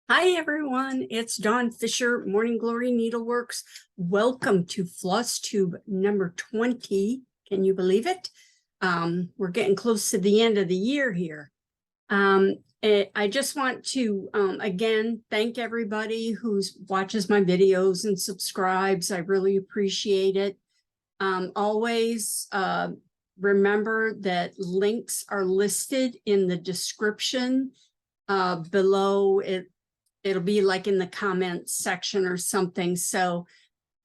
Hi everyone, it's Dawn Fisher, Morning Glory Needleworks. Welcome to FlossTube number 20. Can you believe it? We're getting close to the end of the year here. I just want to, again, thank everybody who watches my videos and subscribes. I really appreciate it. Always remember that links are listed in the description below it. It'll be like in the comments section or something. So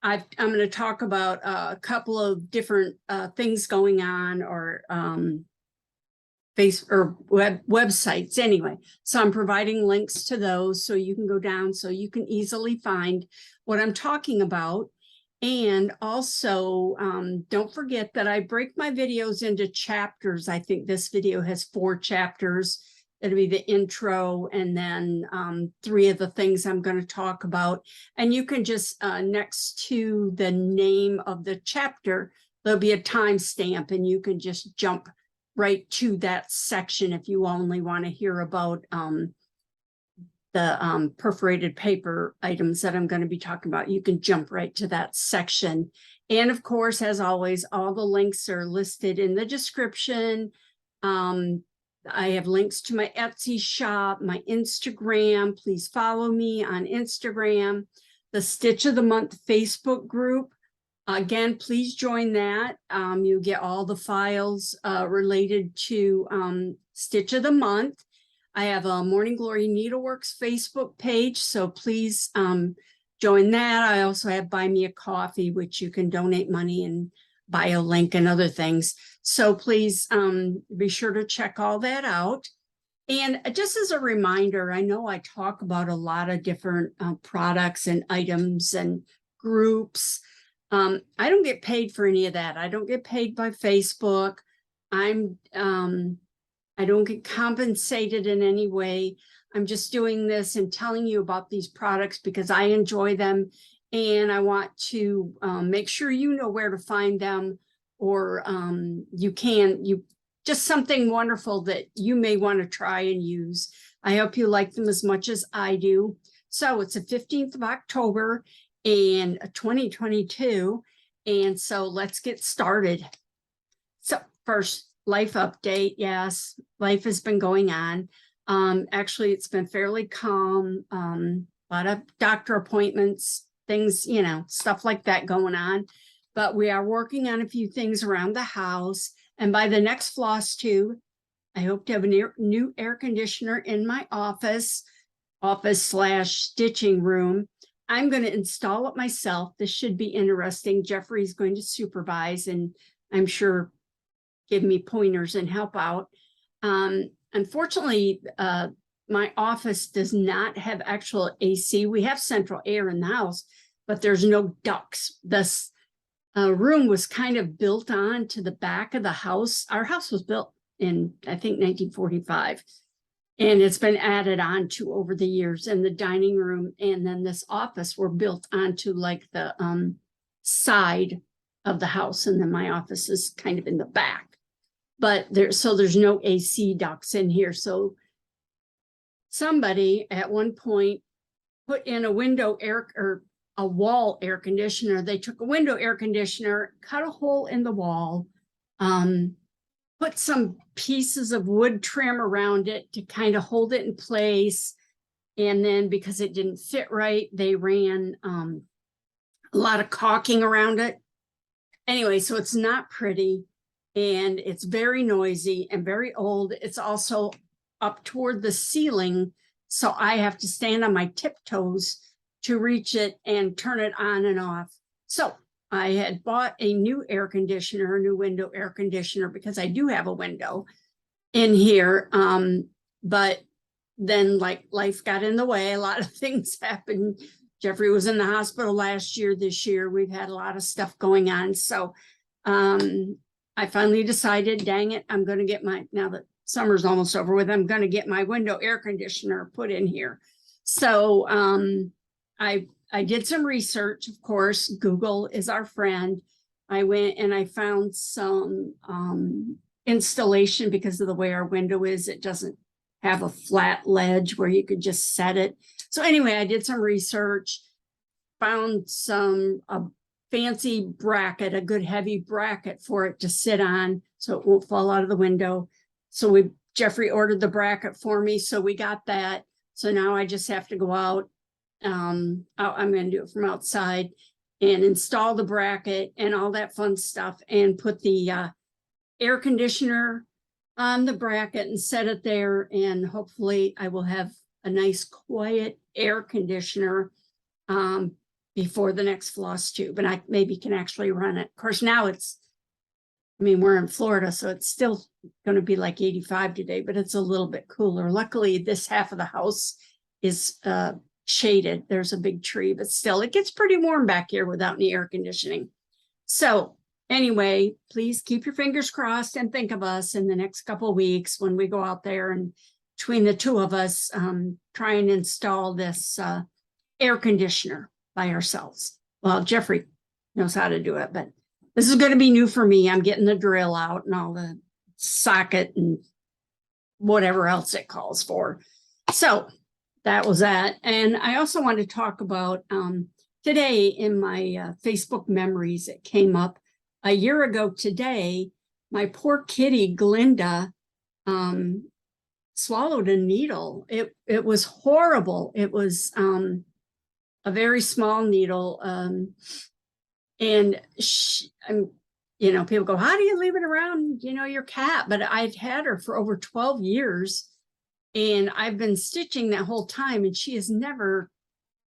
I'm going to talk about a couple of different things going on, or websites anyway. So I'm providing links to those so you can go down so you can easily find what I'm talking about. And also, don't forget that I break my videos into chapters. I think this video has 4 chapters. It'll be the intro and then 3 of the things I'm going to talk about. And you can just, next to the name of the chapter, there'll be a timestamp and you can just jump right to that section if you only want to hear about the perforated paper items that I'm going to be talking about. You can jump right to that section. And of course, as always, all the links are listed in the description. I have links to my Etsy shop, my Instagram. Please follow me on Instagram, the Stitch of the Month Facebook group. Again, please join that. You get all the files related to Stitch of the Month. I have a Morning Glory Needleworks Facebook page, so please join that. I also have Buy Me a Coffee, which you can donate money and buy a link and other things. So please be sure to check all that out. And just as a reminder, I know I talk about a lot of different products and items and groups. I don't get paid for any of that. I don't get paid by Facebook. I don't get compensated in any way. I'm just doing this and telling you about these products because I enjoy them. And I want to make sure you know where to find them, or you just something wonderful that you may want to try and use. I hope you like them as much as I do. So it's the 15th of October in 2022. And so let's get started. So first, life update. Yes, life has been going on. Actually, it's been fairly calm. A lot of doctor appointments, things, stuff like that going on. But we are working on a few things around the house. And by the next FlossTube, I hope to have a new air conditioner in my office / stitching room. I'm going to install it myself. This should be interesting. Jeffrey's going to supervise and I'm sure give me pointers and help out. Unfortunately, my office does not have actual AC. We have central air in the house, but there's no ducts. This room was kind of built on to the back of the house. Our house was built in, I think, 1945. And it's been added on to over the years. And the dining room and then this office were built onto like the side of the house. And then my office is kind of in the back. But there's no AC ducts in here. So somebody at one point put in a window air or a wall air conditioner. They took a window air conditioner, cut a hole in the wall, put some pieces of wood trim around it to kind of hold it in place. And then because it didn't fit right, they ran a lot of caulking around it. Anyway, so it's not pretty and it's very noisy and very old. It's also up toward the ceiling. So I have to stand on my tiptoes to reach it and turn it on and off. So I had bought a new air conditioner, a new window air conditioner, because I do have a window in here. But then like life got in the way, a lot of things happened. Jeffrey was in the hospital last year. This year, we've had a lot of stuff going on. So I finally decided, dang it, I'm going to get now that summer's almost over with, I'm going to get my window air conditioner put in here. So I did some research, of course. Google is our friend. I went and I found some installation because of the way our window is. It doesn't have a flat ledge where you could just set it. So anyway, I did some research, found a fancy bracket, a good heavy bracket for it to sit on so it won't fall out of the window. So Jeffrey ordered the bracket for me, so we got that. So now I just have to go out. I'm going to do it from outside and install the bracket and all that fun stuff and put the air conditioner on the bracket and set it there. And hopefully I will have a nice quiet air conditioner before the next FlossTube, and I maybe can actually run it. Of course, now we're in Florida, so it's still going to be like 85 today, but it's a little bit cooler. Luckily, this half of the house is shaded. There's a big tree, but still it gets pretty warm back here without any air conditioning. So anyway, please keep your fingers crossed and think of us in the next couple of weeks when we go out there and between the two of us try and install this air conditioner by ourselves. Well, Jeffrey knows how to do it, but this is going to be new for me. I'm getting the drill out and all the socket and whatever else it calls for. So that was that. And I also want to talk about today in my Facebook memories, it came up a year ago today, my poor kitty, Glinda, swallowed a needle. It was horrible. It was a very small needle. And people go, how do you leave it around, your cat? But I'd had her for over 12 years and I've been stitching that whole time. And she has never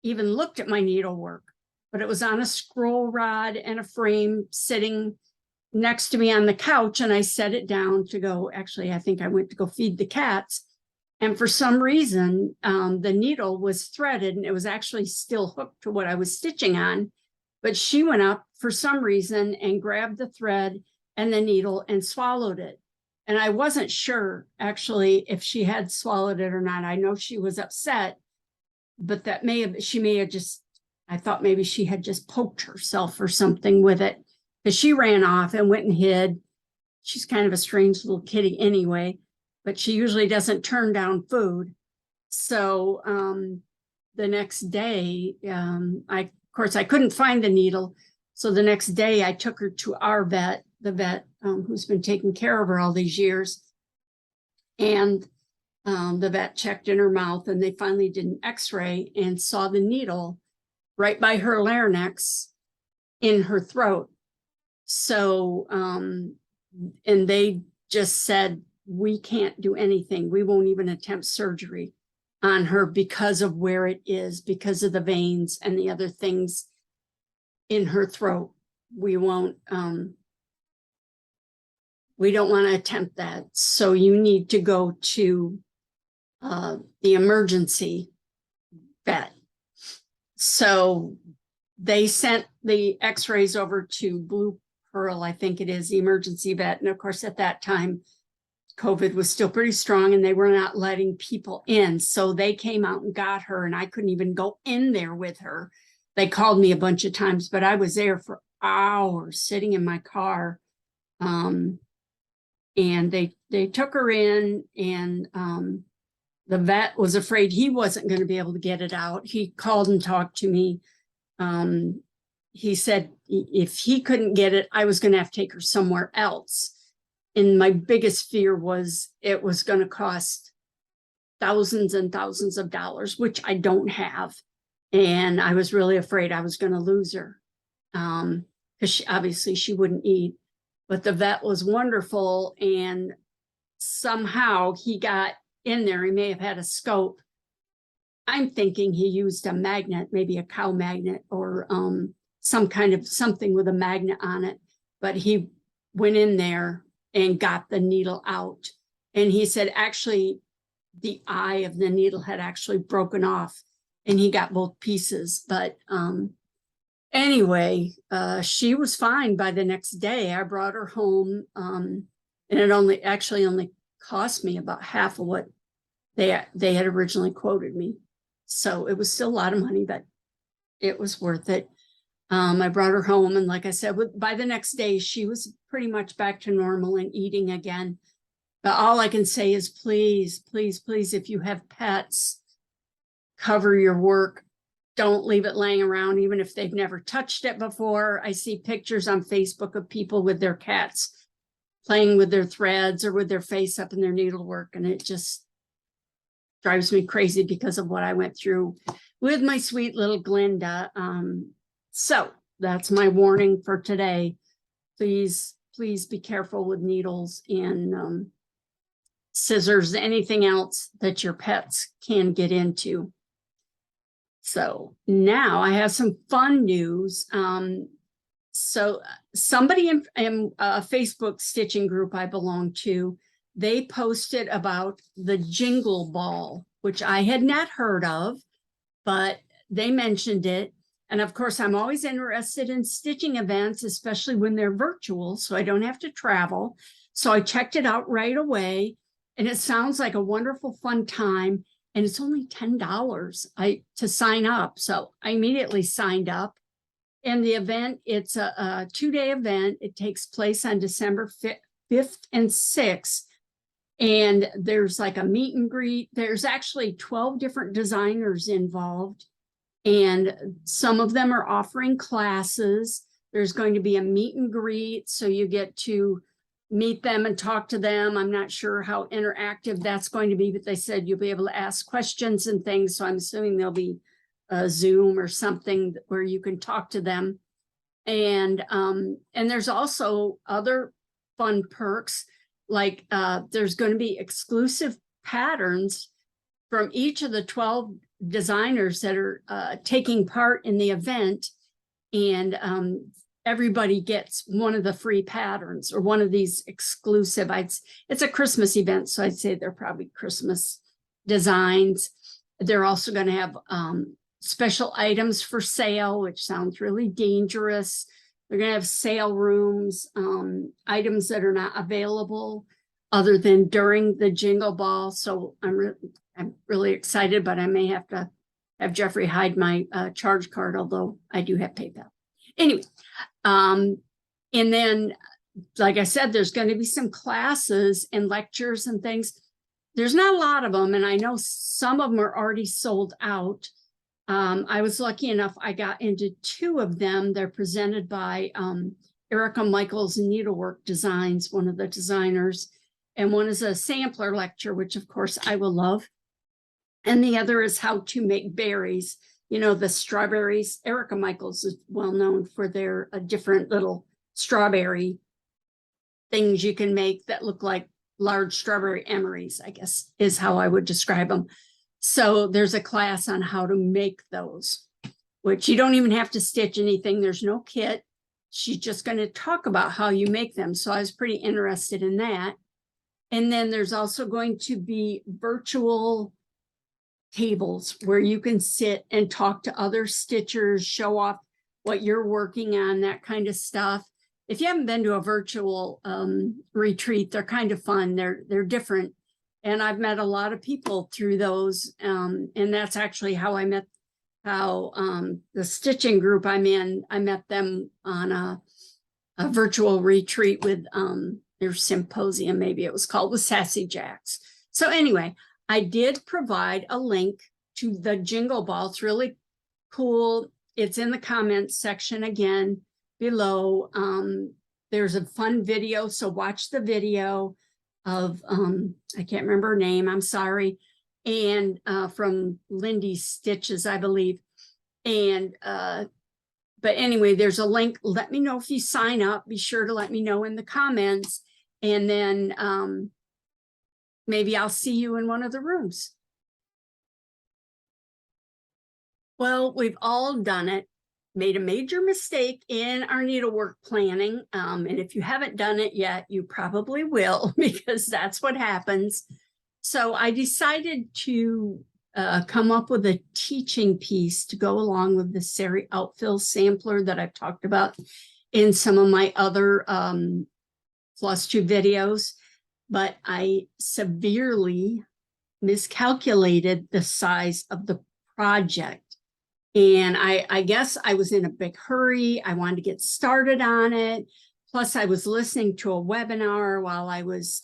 even looked at my needlework, but it was on a scroll rod and a frame sitting next to me on the couch. And I set it down to go, actually, I think I went to go feed the cats. And for some reason, the needle was threaded and it was actually still hooked to what I was stitching on. But she went up for some reason and grabbed the thread and the needle and swallowed it. And I wasn't sure actually if she had swallowed it or not. I know she was upset, but she may have just, I thought maybe she had just poked herself or something with it, because she ran off and went and hid. She's kind of a strange little kitty anyway, but she usually doesn't turn down food. So the next day, of course, I couldn't find the needle. So the next day I took her to our vet, the vet who's been taking care of her all these years. And the vet checked in her mouth and they finally did an x-ray and saw the needle right by her larynx in her throat. So, and they just said, we can't do anything. We won't even attempt surgery on her because of where it is, because of the veins and the other things in her throat. We won't, we don't want to attempt that. So you need to go to the emergency vet. So they sent the x-rays over to Blue Pearl, I think it is, the emergency vet. And of course, at that time, COVID was still pretty strong and they were not letting people in. So they came out and got her and I couldn't even go in there with her. They called me a bunch of times, but I was there for hours sitting in my car. And they took her in and the vet was afraid he wasn't going to be able to get it out. He called and talked to me. He said if he couldn't get it, I was going to have to take her somewhere else. And my biggest fear was it was going to cost thousands and thousands of dollars, which I don't have. And I was really afraid I was going to lose her because obviously she wouldn't eat. But the vet was wonderful. And somehow he got in there. He may have had a scope. I'm thinking he used a magnet, maybe a cow magnet or some kind of something with a magnet on it. But he went in there and got the needle out. And he said, actually, the eye of the needle had actually broken off and he got both pieces. But anyway, she was fine by the next day. I brought her home and it only cost me about half of what they had originally quoted me. So it was still a lot of money, but it was worth it. I brought her home. And like I said, by the next day, she was pretty much back to normal and eating again. But all I can say is please, please, please, if you have pets, cover your work. Don't leave it laying around, even if they've never touched it before. I see pictures on Facebook of people with their cats playing with their threads or with their face up in their needlework. And it just drives me crazy because of what I went through with my sweet little Glinda. So that's my warning for today. Please be careful with needles and scissors, anything else that your pets can get into. So now I have some fun news. So somebody in a Facebook stitching group I belong to, they posted about the Jingle Ball, which I had not heard of, but they mentioned it. And of course, I'm always interested in stitching events, especially when they're virtual, so I don't have to travel. So I checked it out right away, and it sounds like a wonderful, fun time. And it's only $10 to sign up. So I immediately signed up. And the event, it's a 2-day event. It takes place on December 5th and 6th. And there's like a meet and greet. There's actually 12 different designers involved. And some of them are offering classes. There's going to be a meet and greet. So you get to meet them and talk to them. I'm not sure how interactive that's going to be, but they said you'll be able to ask questions and things. So I'm assuming there'll be a Zoom or something where you can talk to them. And there's also other fun perks, like there's going to be exclusive patterns from each of the 12 designers that are taking part in the event. And everybody gets one of the free patterns or one of these exclusive. It's a Christmas event, so I'd say they're probably Christmas designs. They're also going to have special items for sale, which sounds really dangerous. They're going to have sale rooms, items that are not available other than during the Jingle Ball. So I'm really excited, but I may have to have Jeffrey hide my charge card, although I do have PayPal. Anyway, and then, like I said, there's going to be some classes and lectures and things. There's not a lot of them, and I know some of them are already sold out. I was lucky enough, I got into 2 of them. They're presented by Erica Michaels Needlework Designs, one of the designers, and one is a sampler lecture, which of course I will love. And the other is how to make berries. You know, the strawberries. Erica Michaels is well known for their different little strawberry things you can make that look like large strawberry emeries, I guess is how I would describe them. So there's a class on how to make those, which you don't even have to stitch anything. There's no kit. She's just going to talk about how you make them. So I was pretty interested in that. And then there's also going to be virtual tables where you can sit and talk to other stitchers, show off what you're working on, that kind of stuff. If you haven't been to a virtual retreat, they're kind of fun. They're different. And I've met a lot of people through those. And that's actually how I met the stitching group I'm in. I met them on a virtual retreat with their symposium, maybe it was called, with Sassy Jacks. So anyway, I did provide a link to the Jingle Ball. It's really cool. It's in the comments section again below. There's a fun video, so watch the video of, I can't remember her name, I'm sorry, and from Lindy's Stitches, I believe. And, but anyway, there's a link. Let me know if you sign up. Be sure to let me know in the comments. And then maybe I'll see you in one of the rooms. Well, we've all done it, made a major mistake in our needlework planning. And if you haven't done it yet, you probably will, because that's what happens. So I decided to come up with a teaching piece to go along with the Sari outfill sampler that I've talked about in some of my other FlossTube videos. But I severely miscalculated the size of the project. And I guess I was in a big hurry. I wanted to get started on it. Plus, I was listening to a webinar while I was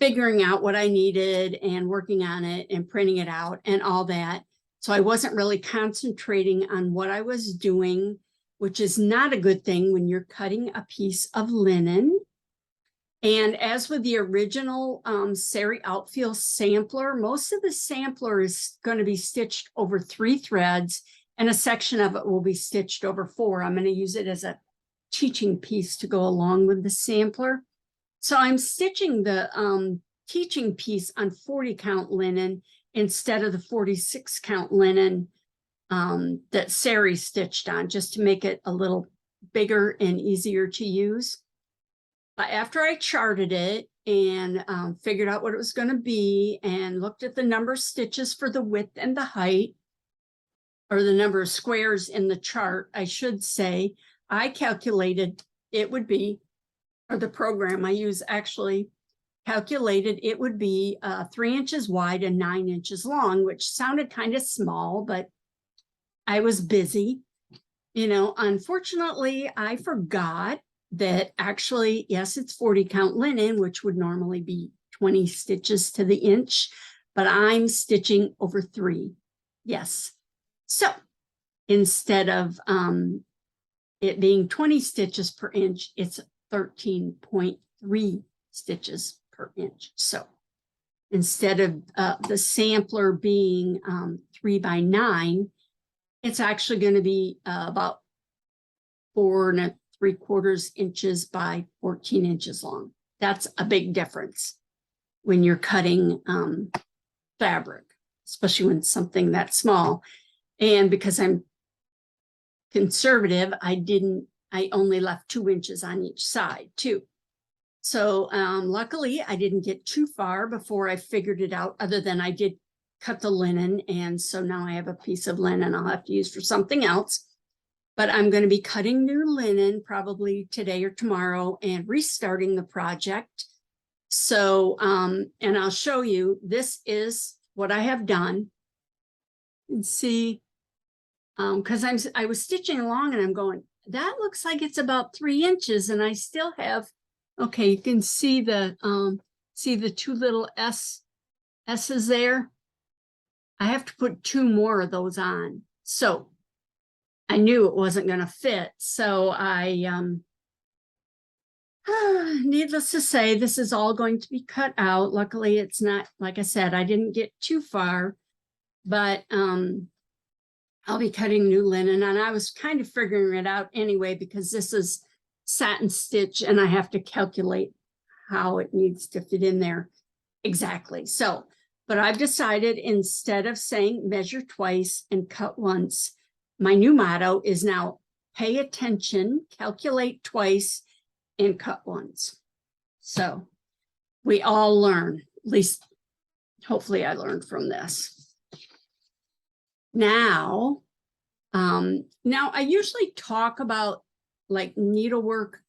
figuring out what I needed and working on it and printing it out and all that. So I wasn't really concentrating on what I was doing, which is not a good thing when you're cutting a piece of linen. And as with the original Sari Outfeel sampler, most of the sampler is going to be stitched over 3 threads, and a section of it will be stitched over 4. I'm going to use it as a teaching piece to go along with the sampler. So I'm stitching the teaching piece on 40 count linen instead of the 46 count linen that Sari stitched on, just to make it a little bigger and easier to use. After I charted it and figured out what it was going to be and looked at the number of stitches for the width and the height, or the number of squares in the chart, I should say, I calculated it would be, or the program I use actually calculated it would be 3 inches wide and 9 inches long, which sounded kind of small, but I was busy. You know, unfortunately, I forgot that actually, yes, it's 40 count linen, which would normally be 20 stitches to the inch, but I'm stitching over 3. Yes. So instead of it being 20 stitches per inch, it's 13.3 stitches per inch. So instead of the sampler being 3 by 9, it's actually going to be about 4 3/4 inches by 14 inches long. That's a big difference when you're cutting fabric, especially when it's something that small. And because I'm conservative, I only left 2 inches on each side too. So luckily I didn't get too far before I figured it out, other than I did cut the linen. And so now I have a piece of linen I'll have to use for something else. But I'm going to be cutting new linen probably today or tomorrow and restarting the project. So, and I'll show you, this is what I have done. You can see, because I was stitching along and I'm going, that looks like it's about 3 inches, and I still have, okay, you can see the 2 little S's there. I have to put 2 more of those on. So I knew it wasn't going to fit. So needless to say, this is all going to be cut out. Luckily, it's not, like I said, I didn't get too far, but I'll be cutting new linen. And I was kind of figuring it out anyway, because this is satin stitch and I have to calculate how it needs to fit in there exactly. So, but I've decided, instead of saying measure twice and cut once, my new motto is now pay attention, calculate twice, and cut once. So we all learn, at least hopefully I learned from this. Now I usually talk about like needlework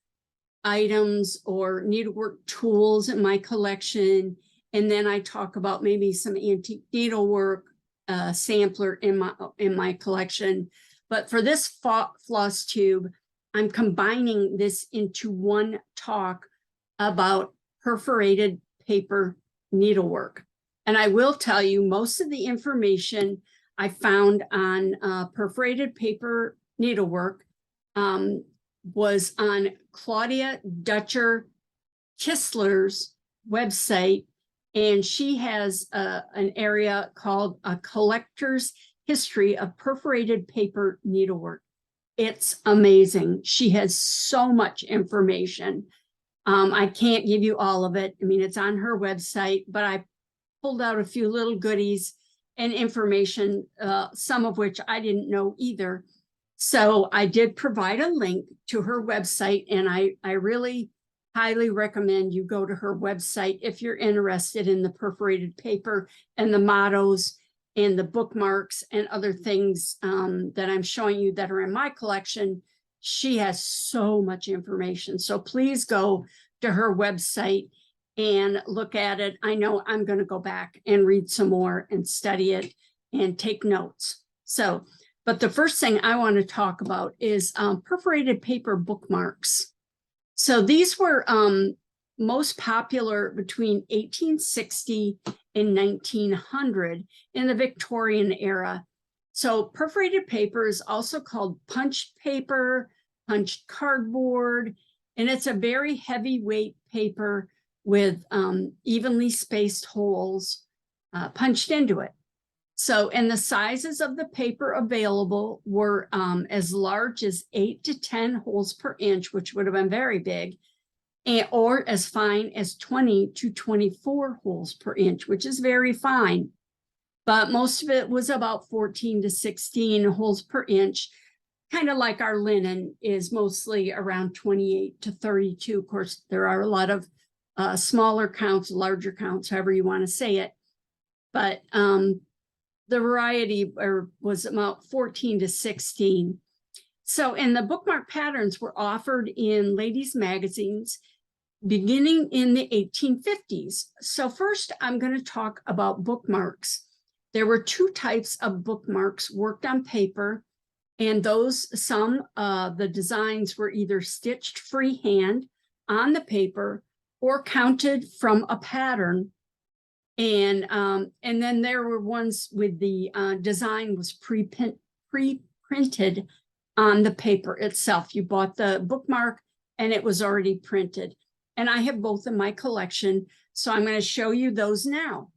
items or needlework tools in my collection. And then I talk about maybe some antique needlework sampler in my collection. But for this FlossTube, I'm combining this into one talk about perforated paper needlework. And I will tell you, most of the information I found on perforated paper needlework was on Claudia Dutcher Kistler's website. And she has an area called A Collector's History of Perforated Paper Needlework. It's amazing. She has so much information. I can't give you all of it. I mean, it's on her website, but I pulled out a few little goodies and information, some of which I didn't know either. So I did provide a link to her website, and I really highly recommend you go to her website if you're interested in the perforated paper and the mottos and the bookmarks and other things that I'm showing you that are in my collection. She has so much information. So please go to her website and look at it. I know I'm going to go back and read some more and study it and take notes. So, but the first thing I want to talk about is perforated paper bookmarks. So these were most popular between 1860 and 1900 in the Victorian era. So perforated paper is also called punched paper, punched cardboard, and it's a very heavyweight paper with evenly spaced holes punched into it. So, and the sizes of the paper available were as large as 8 to 10 holes per inch, which would have been very big, or as fine as 20 to 24 holes per inch, which is very fine. But most of it was about 14 to 16 holes per inch, kind of like our linen is mostly around 28 to 32. Of course, there are a lot of smaller counts, larger counts, however you want to say it. But the variety was about 14 to 16. So, and the bookmark patterns were offered in ladies' magazines beginning in the 1850s. So first, I'm going to talk about bookmarks. There were two types of bookmarks worked on paper, and the designs were either stitched freehand on the paper or counted from a pattern. And then there were ones with the design was pre-printed on the paper itself. You bought the bookmark and it was already printed. And I have both in my collection, so I'm going to show you those now.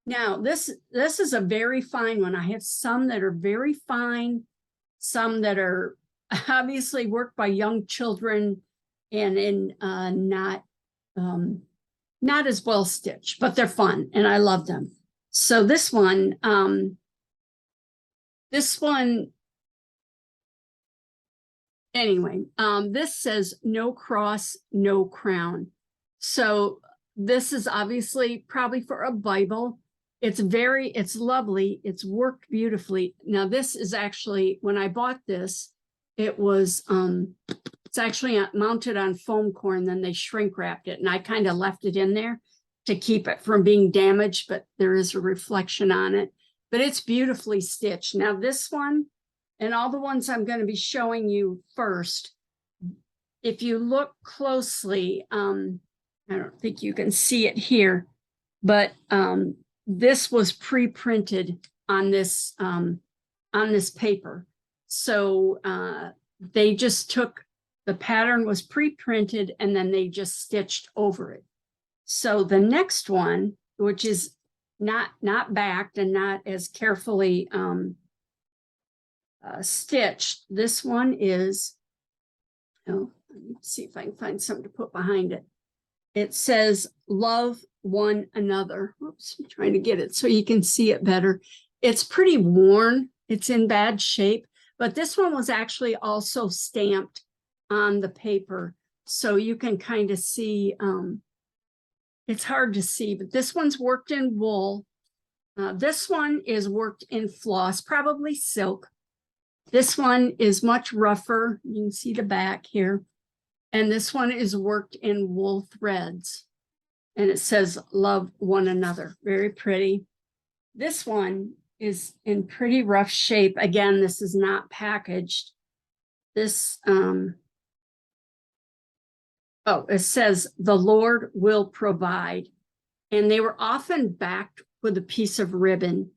Now, this is a very fine one. I have some that are very fine, some that are obviously worked by young children and not as well stitched, but they're fun and I love them. So this one, anyway, this says no cross, no crown. So this is obviously probably for a Bible. It's lovely. It's worked beautifully. Now this is actually, when I bought this, it was, it's actually mounted on foam core, and then they shrink wrapped it. And I kind of left it in there to keep it from being damaged, but there is a reflection on it. But it's beautifully stitched. Now this one, and all the ones I'm going to be showing you first, if you look closely, I don't think you can see it here, but this was pre-printed on this paper. So they just took, the pattern was pre-printed and then they just stitched over it. So the next one, which is not backed and not as carefully stitched, this one is, oh, let me see if I can find something to put behind it. It says love one another. Oops, I'm trying to get it so you can see it better. It's pretty worn. It's in bad shape, but this one was actually also stamped on the paper. So you can kind of see, it's hard to see, but this one's worked in wool. This one is worked in floss, probably silk. This one is much rougher. You can see the back here. And this one is worked in wool threads. And it says love one another. Very pretty. This one is in pretty rough shape. Again, this is not packaged. This, it says the Lord will provide. And they were often backed with a piece of ribbon.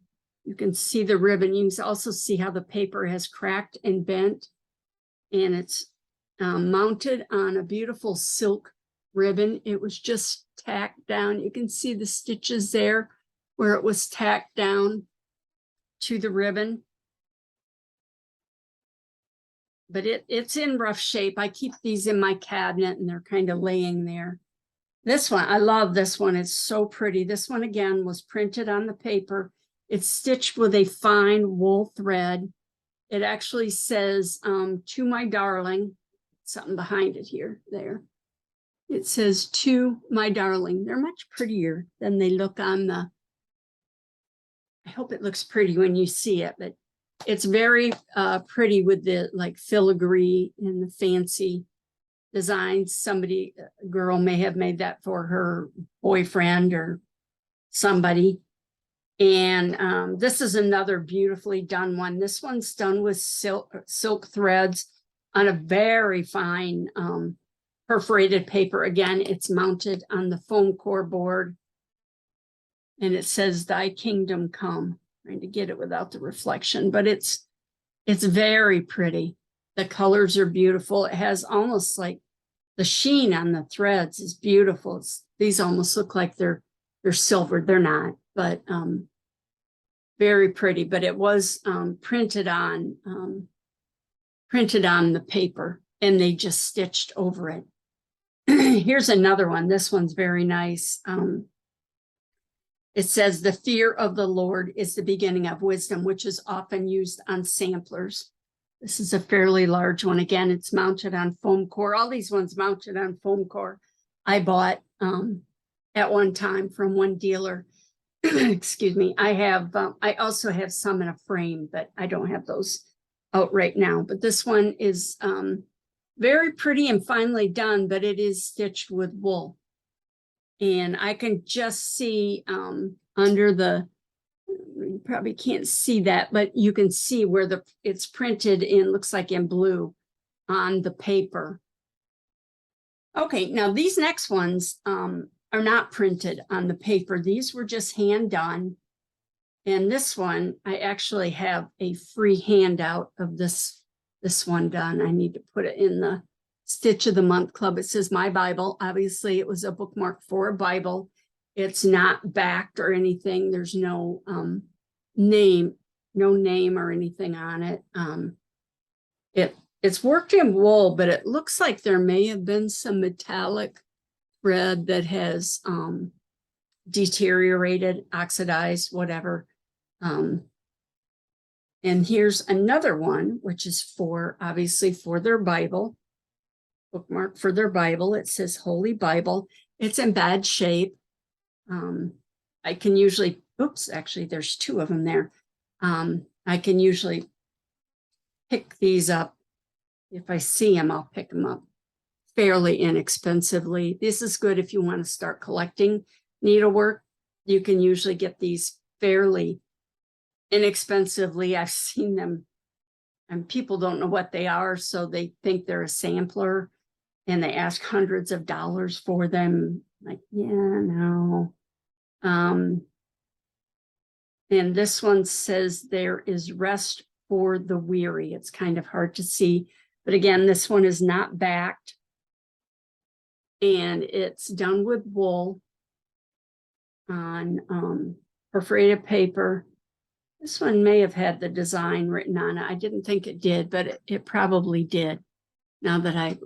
You can see the ribbon. You can also see how the paper has cracked and bent. And it's mounted on a beautiful silk ribbon. It was just tacked down. You can see the stitches there where it was tacked down to the ribbon. But it's in rough shape. I keep these in my cabinet and they're kind of laying there. This one, I love this one. It's so pretty. This one again was printed on the paper. It's stitched with a fine wool thread. It actually says, to my darling, something behind it here, there. It says, to my darling. They're much prettier than they look on the, I hope it looks pretty when you see it, but it's very pretty with the like filigree and the fancy designs. A girl may have made that for her boyfriend or somebody. And this is another beautifully done one. This one's done with silk threads on a very fine perforated paper. Again, it's mounted on the foam core board. And it says, "Thy kingdom come." I'm trying to get it without the reflection, but it's very pretty. The colors are beautiful. It has almost like the sheen on the threads is beautiful. These almost look like they're silvered. They're not, but very pretty. But it was printed on the paper, and they just stitched over it. Here's another one. This one's very nice. It says, "The fear of the Lord is the beginning of wisdom," which is often used on samplers. This is a fairly large one. Again, it's mounted on foam core. All these ones mounted on foam core I bought at one time from one dealer. Excuse me. I also have some in a frame, but I don't have those out right now. But this one is very pretty and finely done, but it is stitched with wool. And I can just see under the, you probably can't see that, but you can see where it's printed in, looks like in blue on the paper. Okay, now these next ones are not printed on the paper. These were just hand done. And this one, I actually have a free handout of this one done. I need to put it in the Stitch of the Month Club. It says My Bible. Obviously, it was a bookmark for a Bible. It's not backed or anything. There's no name or anything on it. It's worked in wool, but it looks like there may have been some metallic thread that has deteriorated, oxidized, whatever. And here's another one, which is obviously for their Bible. Bookmark for their Bible. It says Holy Bible. It's in bad shape. I can usually, actually there's two of them there. I can usually pick these up. If I see them, I'll pick them up fairly inexpensively. This is good if you want to start collecting needlework. You can usually get these fairly inexpensively. I've seen them, and people don't know what they are, so they think they're a sampler. And they ask hundreds of dollars for them. Like, yeah, no. And this one says, "There is rest for the weary." It's kind of hard to see. But again, this one is not backed. And it's done with wool on perforated paper. This one may have had the design written on it. I didn't think it did, but it probably did. Now that I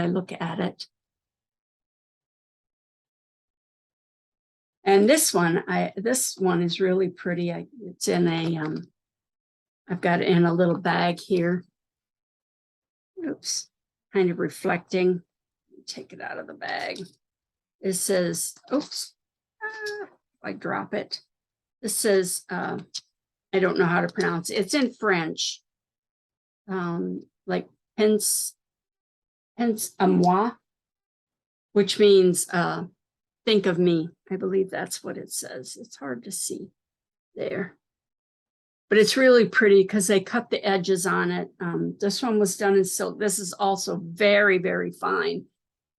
look at it. And this one is really pretty. It's in I've got it in a little bag here. Kind of reflecting. Take it out of the bag. It says, I drop it. This says, I don't know how to pronounce it. It's in French. Like pense à moi, which means think of me. I believe that's what it says. It's hard to see there, but it's really pretty because they cut the edges on it. This one was done in silk. This is also very, very fine.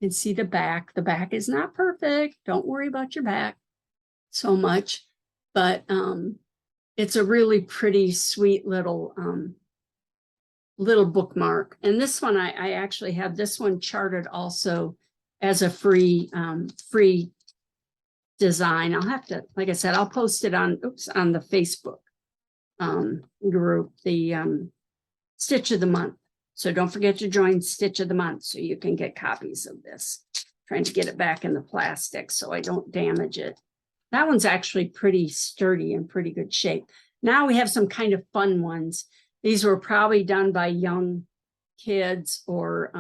You can see the back. The back is not perfect. Don't worry about your back so much, but it's a really pretty, sweet little bookmark. And this one, I actually have this one charted also as a free design. I'll have to, like I said, I'll post it on the Facebook group, the Stitch of the Month. So don't forget to join Stitch of the Month so you can get copies of this. Trying to get it back in the plastic so I don't damage it. That one's actually pretty sturdy and pretty good shape. Now we have some kind of fun ones. These were probably done by young kids, or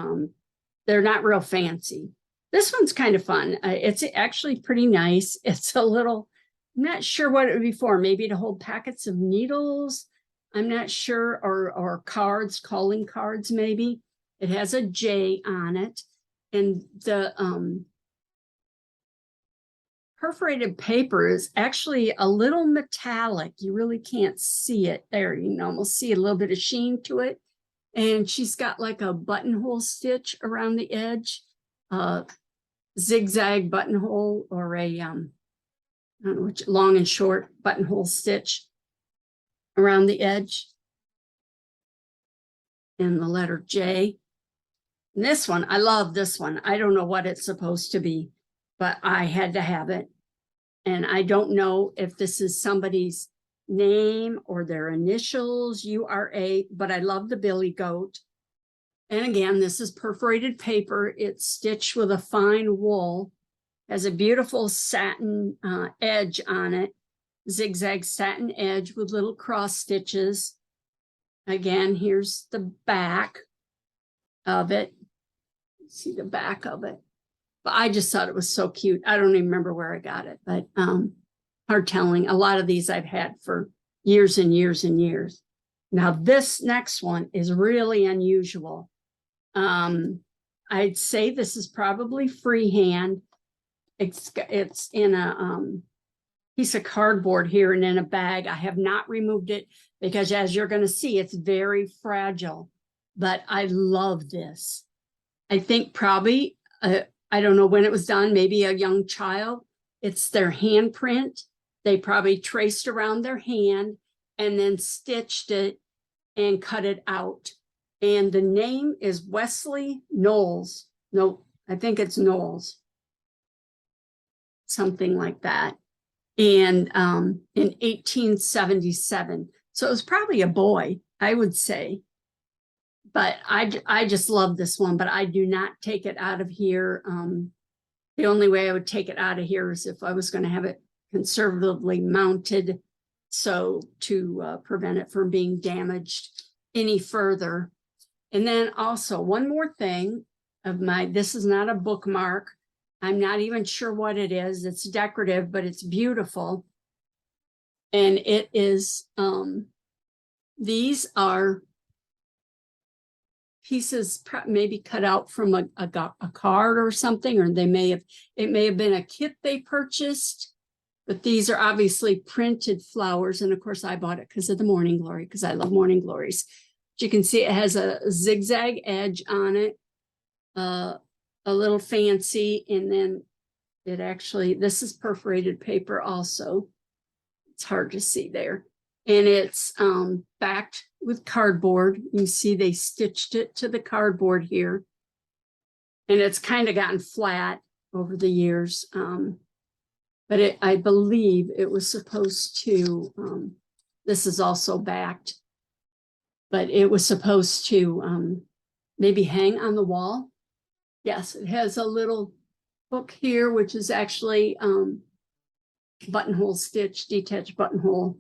they're not real fancy. This one's kind of fun. It's actually pretty nice. It's a little, I'm not sure what it would be for. Maybe to hold packets of needles. I'm not sure, or cards, calling cards maybe. It has a J on it. And the perforated paper is actually a little metallic. You really can't see it there. You can almost see a little bit of sheen to it. And she's got like a buttonhole stitch around the edge. zigzag buttonhole or a, I don't know which, long and short buttonhole stitch around the edge. And the letter J. And this one, I love this one. I don't know what it's supposed to be, but I had to have it. And I don't know if this is somebody's name or their initials, URA, but I love the billy goat. And again, this is perforated paper. It's stitched with a fine wool, has a beautiful satin edge on it, zigzag satin edge with little cross stitches. Again, here's the back of it. See the back of it. But I just thought it was so cute. I don't even remember where I got it, but hard telling. A lot of these I've had for years and years and years. Now this next one is really unusual. I'd say this is probably freehand. It's in a piece of cardboard here and in a bag. I have not removed it because, as you're going to see, it's very fragile. But I love this. I think probably, I don't know when it was done, maybe a young child. It's their handprint. They probably traced around their hand and then stitched it and cut it out. And the name is Wesley Knowles. No, I think it's Knowles. Something like that. And in 1877. So it was probably a boy, I would say. But I just love this one, but I do not take it out of here. The only way I would take it out of here is if I was going to have it conservatively mounted, so to prevent it from being damaged any further. And then also one more thing of this is not a bookmark. I'm not even sure what it is. It's decorative, but it's beautiful. And it is, these are pieces maybe cut out from a card or something, or it may have been a kit they purchased, but these are obviously printed flowers. And of course I bought it because of the morning glory, because I love morning glories. But you can see it has a zigzag edge on it, a little fancy, and then it actually, this is perforated paper also. It's hard to see there. And it's backed with cardboard. You see they stitched it to the cardboard here. And it's kind of gotten flat over the years. But I believe it was supposed to, this is also backed, but it was supposed to maybe hang on the wall. Yes, it has a little hook here, which is actually buttonhole stitch, detached buttonhole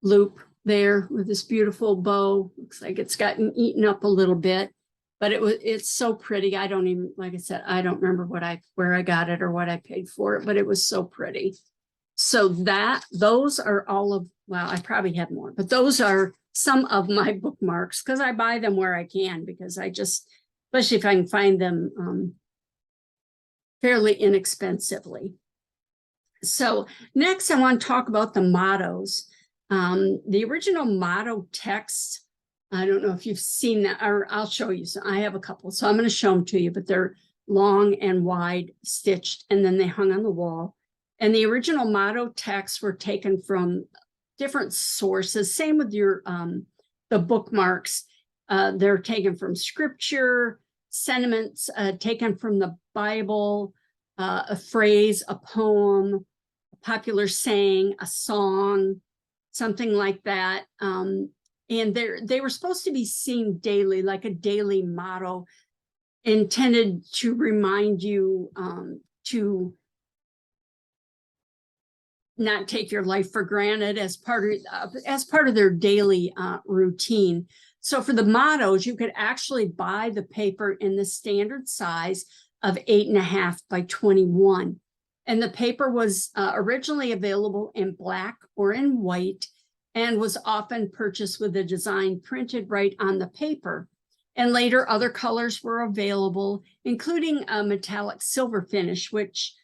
loop there with this beautiful bow. Looks like it's gotten eaten up a little bit, but it's so pretty. I don't even, like I said, I don't remember where I got it or what I paid for it, but it was so pretty. So those are all of, well, I probably have more, but those are some of my bookmarks, because I buy them where I can, because I just, especially if I can find them fairly inexpensively. So next I want to talk about the mottos. The original motto text, I don't know if you've seen that, or I'll show you. So I have a couple, so I'm going to show them to you, but they're long and wide stitched, and then they hung on the wall. And the original motto texts were taken from different sources. Same with your the bookmarks. They're taken from scripture, sentiments taken from the Bible, a phrase, a poem, a popular saying, a song, something like that. And they were supposed to be seen daily, like a daily motto, intended to remind you to not take your life for granted as part of their daily routine. So for the mottos, you could actually buy the paper in the standard size of 8.5 by 21. And the paper was originally available in black or in white, and was often purchased with a design printed right on the paper. And later other colors were available, including a metallic silver finish, which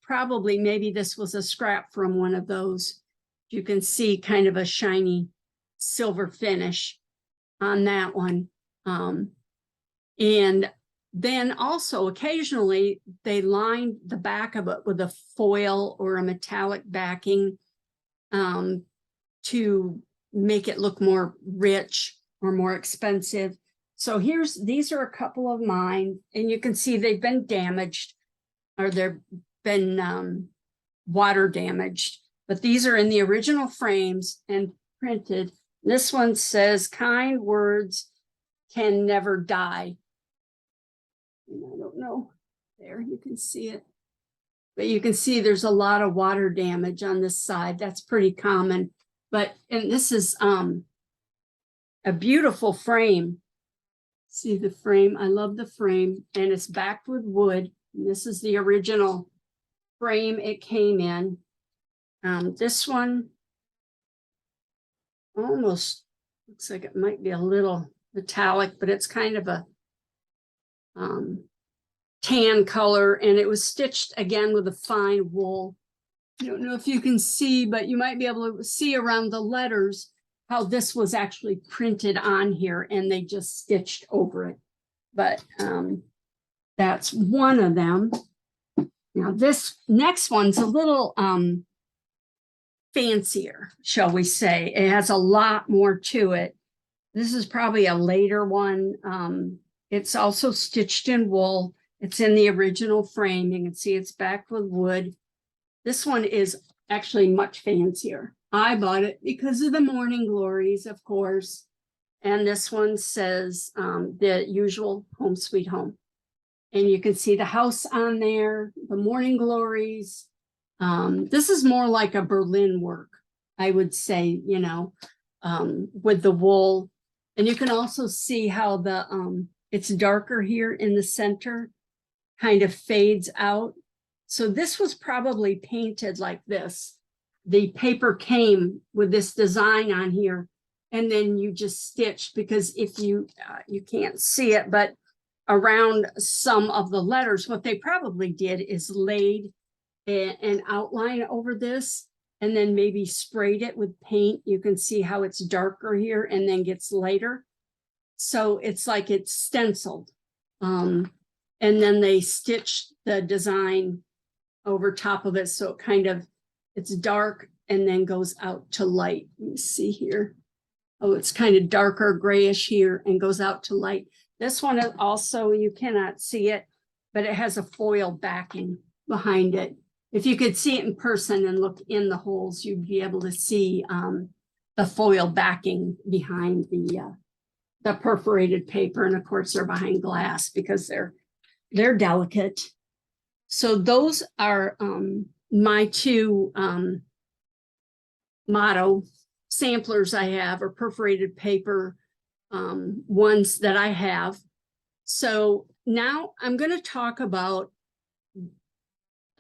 probably, maybe this was a scrap from one of those. You can see kind of a shiny silver finish on that one. And then also occasionally they lined the back of it with a foil or a metallic backing to make it look more rich or more expensive. So these are a couple of mine, and you can see they've been damaged, or they've been water damaged, but these are in the original frames and printed. This one says, "Kind words can never die." And I don't know, there you can see it, but you can see there's a lot of water damage on this side. That's pretty common. And this is a beautiful frame. See the frame? I love the frame, and it's backed with wood. And this is the original frame it came in. This one almost looks like it might be a little metallic, but it's kind of a tan color, and it was stitched again with a fine wool. I don't know if you can see, but you might be able to see around the letters how this was actually printed on here, and they just stitched over it. But that's one of them. Now this next one's a little fancier, shall we say. It has a lot more to it. This is probably a later one. It's also stitched in wool. It's in the original frame. You can see it's backed with wood. This one is actually much fancier. I bought it because of the Morning Glories, of course. And this one says the usual Home Sweet Home. And you can see the house on there, the Morning Glories. This is more like a Berlin work, I would say, you know, with the wool. And you can also see how the it's darker here in the center, kind of fades out. So this was probably painted like this. The paper came with this design on here, and then you just stitched, because if you can't see it, but around some of the letters, what they probably did is laid an outline over this and then maybe sprayed it with paint. You can see how it's darker here and then gets lighter. So it's like it's stenciled. And then they stitched the design over top of it. So it's dark and then goes out to light. Let me see here. Oh, it's kind of darker grayish here and goes out to light. This one is also, you cannot see it, but it has a foil backing behind it. If you could see it in person and look in the holes, you'd be able to see the foil backing behind the perforated paper. And of course they're behind glass because they're delicate. So those are my two motto samplers I have, or perforated paper ones that I have. So now I'm going to talk about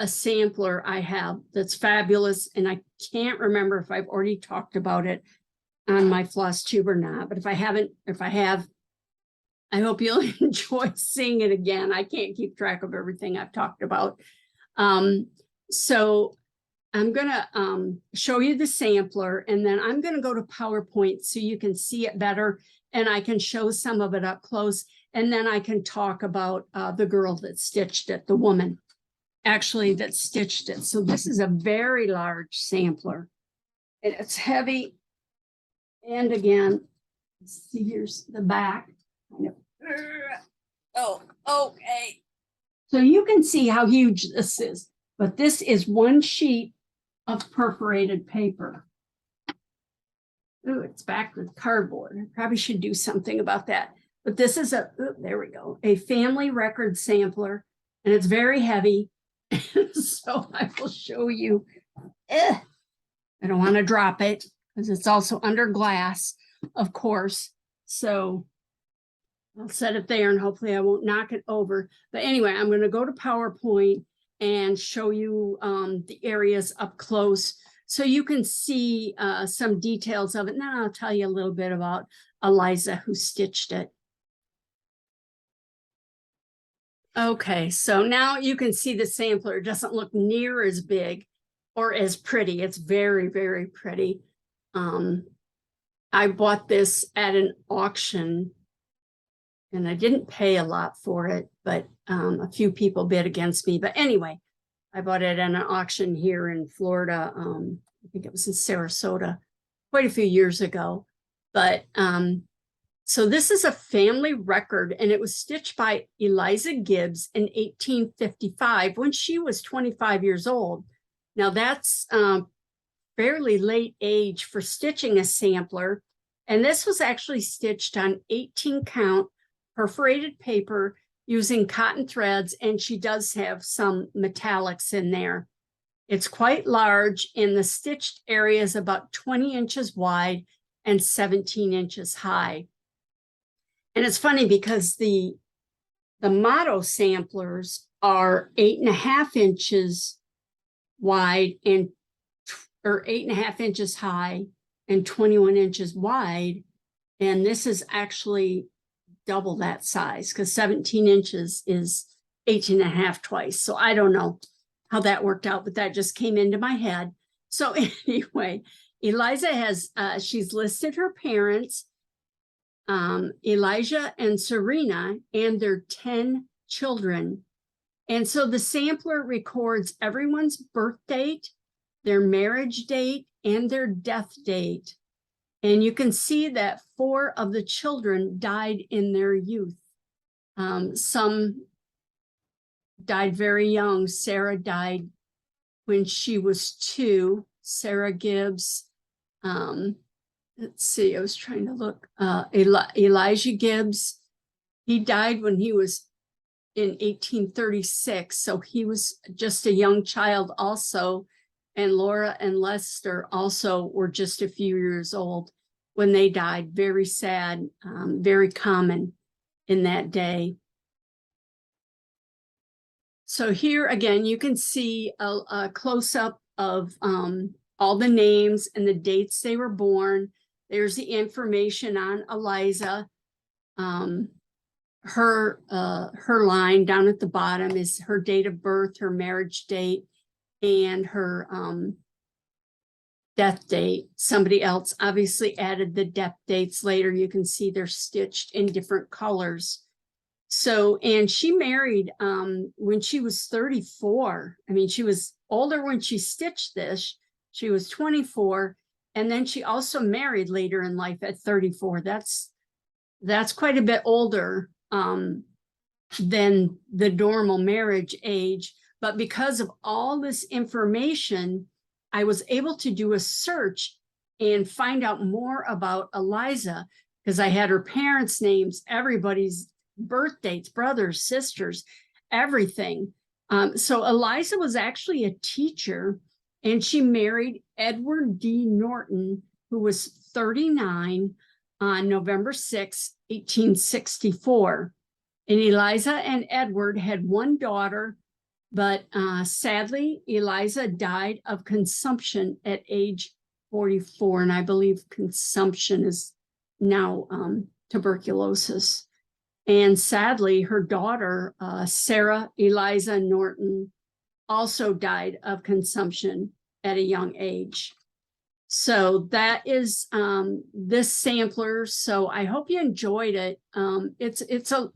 a sampler I have that's fabulous, and I can't remember if I've already talked about it on my FlossTube or not, but if I have, I hope you'll enjoy seeing it again. I can't keep track of everything I've talked about. So I'm going to show you the sampler, and then I'm going to go to PowerPoint so you can see it better, and I can show some of it up close, and then I can talk about the girl that stitched it, the woman actually that stitched it. So this is a very large sampler, and it's heavy. And again, see, here's the back. Oh, okay. So you can see how huge this is, but this is one sheet of perforated paper. Oh, it's backed with cardboard. I probably should do something about that. But this is there we go, a family record sampler, and it's very heavy. So I will show you. I don't want to drop it because it's also under glass, of course. So I'll set it there and hopefully I won't knock it over. But anyway, I'm going to go to PowerPoint and show you the areas up close so you can see some details of it. And then I'll tell you a little bit about Eliza, who stitched it. Okay, so now you can see the sampler. It doesn't look near as big or as pretty. It's very, very pretty. I bought this at an auction And I didn't pay a lot for it, but a few people bid against me. But anyway, I bought it at an auction here in Florida. I think it was in Sarasota quite a few years ago. But so this is a family record, and it was stitched by Eliza Gibbs in 1855 when she was 25 years old. Now that's fairly late age for stitching a sampler. And this was actually stitched on 18 count perforated paper using cotton threads, and she does have some metallics in there. It's quite large, and the stitched area is about 20 inches wide and 17 inches high. And it's funny because the motto samplers are 8.5 inches wide or 8.5 inches high and 21 inches wide. And this is actually double that size because 17 inches is 18.5 twice. So I don't know how that worked out, but that just came into my head. So anyway, Eliza has, she's listed her parents, Elijah and Serena, and their 10 children. And so the sampler records everyone's birth date, their marriage date, and their death date. And you can see that 4 of the children died in their youth. Some died very young. Sarah died when she was 2. Sarah Gibbs. Let's see, I was trying to look. Elijah Gibbs, he died when he was in 1836. So he was just a young child also. And Laura and Lester also were just a few years old when they died. Very sad, very common in that day. So here again, you can see a close-up of all the names and the dates they were born. There's the information on Eliza. Her line down at the bottom is her date of birth, her marriage date, and her death date. Somebody else obviously added the death dates later. You can see they're stitched in different colors. So, and she married when she was 34. I mean, she was older when she stitched this. She was 24. And then she also married later in life at 34. That's quite a bit older than the normal marriage age. But because of all this information, I was able to do a search and find out more about Eliza because I had her parents' names, everybody's birth dates, brothers, sisters, everything. So Eliza was actually a teacher, and she married Edward D. Norton, who was 39 on November 6, 1864. And Eliza and Edward had one daughter, but sadly, Eliza died of consumption at age 44. And I believe consumption is now tuberculosis. And sadly, her daughter, Sarah Eliza Norton, also died of consumption at a young age. So that is this sampler. So I hope you enjoyed it. It's a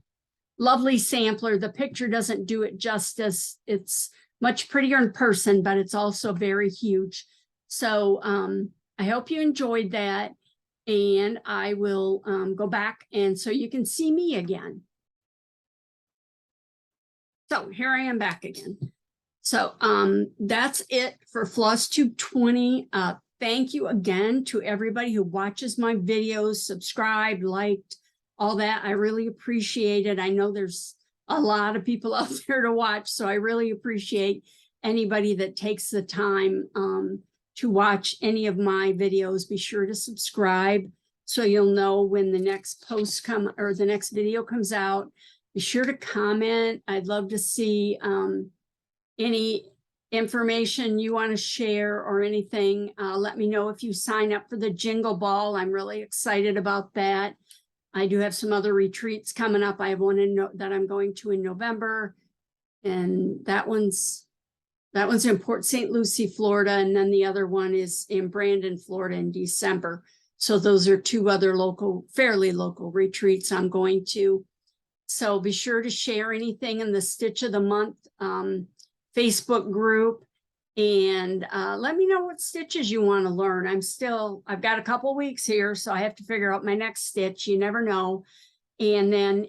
lovely sampler. The picture doesn't do it justice. It's much prettier in person, but it's also very huge. So I hope you enjoyed that. And I will go back and so you can see me again. So here I am back again. So that's it for FlossTube 20. Thank you again to everybody who watches my videos, subscribed, liked, all that. I really appreciate it. I know there's a lot of people out there to watch, so I really appreciate anybody that takes the time to watch any of my videos. Be sure to subscribe so you'll know when the next post or the next video comes out. Be sure to comment. I'd love to see any information you want to share or anything. Let me know if you sign up for the Jingle Ball. I'm really excited about that. I do have some other retreats coming up. I have one that I'm going to in November, and that one's in Port St. Lucie, Florida, and then the other one is in Brandon, Florida in December. So those are 2 other fairly local retreats I'm going to. So be sure to share anything in the Stitch of the Month Facebook group. And let me know what stitches you want to learn. I've got a couple weeks here, so I have to figure out my next stitch. You never know. And then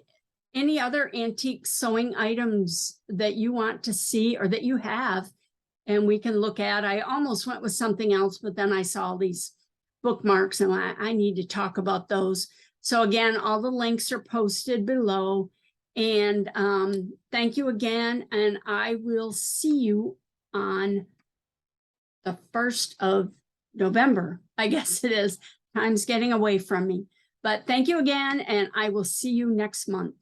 any other antique sewing items that you want to see or that you have, and we can look at. I almost went with something else, but then I saw these bookmarks and I need to talk about those. So again, all the links are posted below. And thank you again. And I will see you on the 1st of November. I guess it is. Time's getting away from me. But thank you again, and I will see you next month.